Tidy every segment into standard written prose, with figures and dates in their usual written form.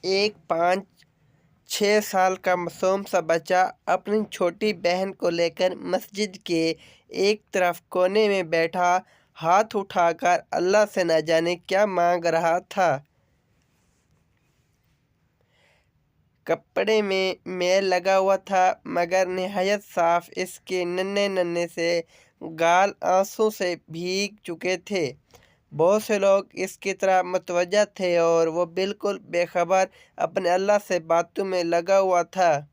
एक 5-6 साल का मासूम सा बच्चा अपनी छोटी बहन को लेकर मस्जिद के एक तरफ कोने में बैठा हाथ उठाकर अल्लाह से न जाने क्या मांग रहा था। कपड़े में मैल लगा हुआ था मगर निहायत साफ इसके नन्हे नन्हे से गाल आंसू से भीग चुके थे। बहुत से लोग इसकी तरह मुतवज्जा थे और वो बिल्कुल बेखबर अपने अल्लाह से बातों में लगा हुआ था।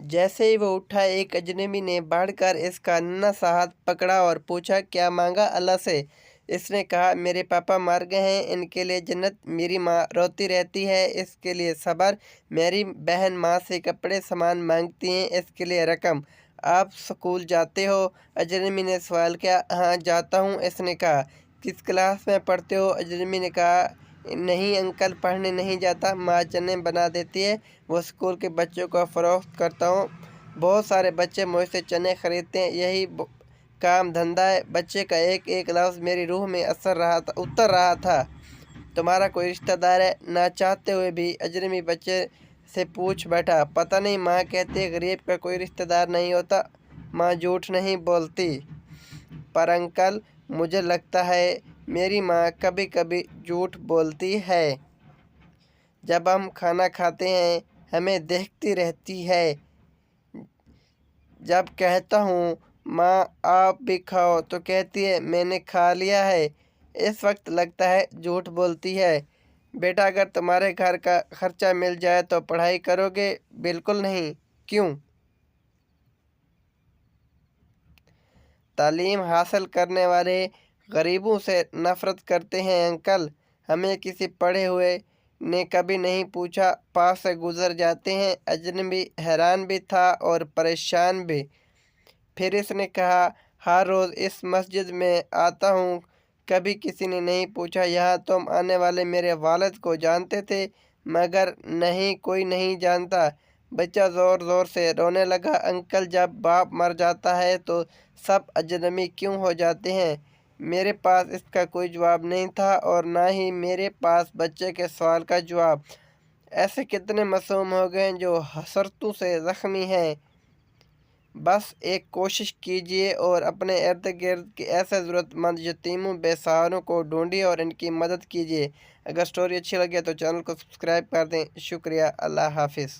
जैसे ही वो उठा एक अजनबी ने बढ़कर इसका नन्हा सा हाथ पकड़ा और पूछा, क्या मांगा अल्लाह से? इसने कहा, मेरे पापा मर गए हैं, इनके लिए जन्नत, मेरी माँ रोती रहती है, इसके लिए सब्र, मेरी बहन माँ से कपड़े सामान मांगती हैं, इसके लिए रकम। आप स्कूल जाते हो? अजनबी ने सवाल किया। हाँ जाता हूँ, इसने कहा। किस क्लास में पढ़ते हो? अजनबी ने कहा, नहीं अंकल, पढ़ने नहीं जाता, माँ चने बना देती है, वो स्कूल के बच्चों को फ़रोख्त करता हूँ। बहुत सारे बच्चे मुझसे चने खरीदते हैं, यही काम धंधा है। बच्चे का एक एक लफ्ज़ मेरी रूह में उतर रहा था। तुम्हारा कोई रिश्तेदार है? ना चाहते हुए भी अजनबी बच्चे से पूछ बैठा। पता नहीं, माँ कहती है गरीब का कोई रिश्तेदार नहीं होता। माँ झूठ नहीं बोलती। पर अंकल, मुझे लगता है मेरी माँ कभी कभी झूठ बोलती है। जब हम खाना खाते हैं हमें देखती रहती है। जब कहता हूँ माँ आप भी खाओ तो कहती है मैंने खा लिया है। इस वक्त लगता है झूठ बोलती है। बेटा, अगर तुम्हारे घर का खर्चा मिल जाए तो पढ़ाई करोगे? बिल्कुल नहीं। क्यों? तालीम हासिल करने वाले गरीबों से नफ़रत करते हैं अंकल। हमें किसी पढ़े हुए ने कभी नहीं पूछा, पास से गुजर जाते हैं। अजनबी हैरान भी था और परेशान भी। फिर इसने कहा, हर रोज़ इस मस्जिद में आता हूँ, कभी किसी ने नहीं पूछा यहाँ तुम आने वाले मेरे वालिद को जानते थे? मगर नहीं, कोई नहीं जानता। बच्चा ज़ोर ज़ोर से रोने लगा। अंकल, जब बाप मर जाता है तो सब अजनबी क्यों हो जाते हैं? मेरे पास इसका कोई जवाब नहीं था और ना ही मेरे पास बच्चे के सवाल का जवाब। ऐसे कितने मासूम हो गए जो हसरतों से ज़ख्मी हैं। बस एक कोशिश कीजिए और अपने इर्द गिर्द के ऐसे ज़रूरतमंद यतीमों बेसहारों को ढूंढिए और इनकी मदद कीजिए। अगर स्टोरी अच्छी लगे तो चैनल को सब्सक्राइब कर दें। शुक्रिया। अल्लाह हाफिज़।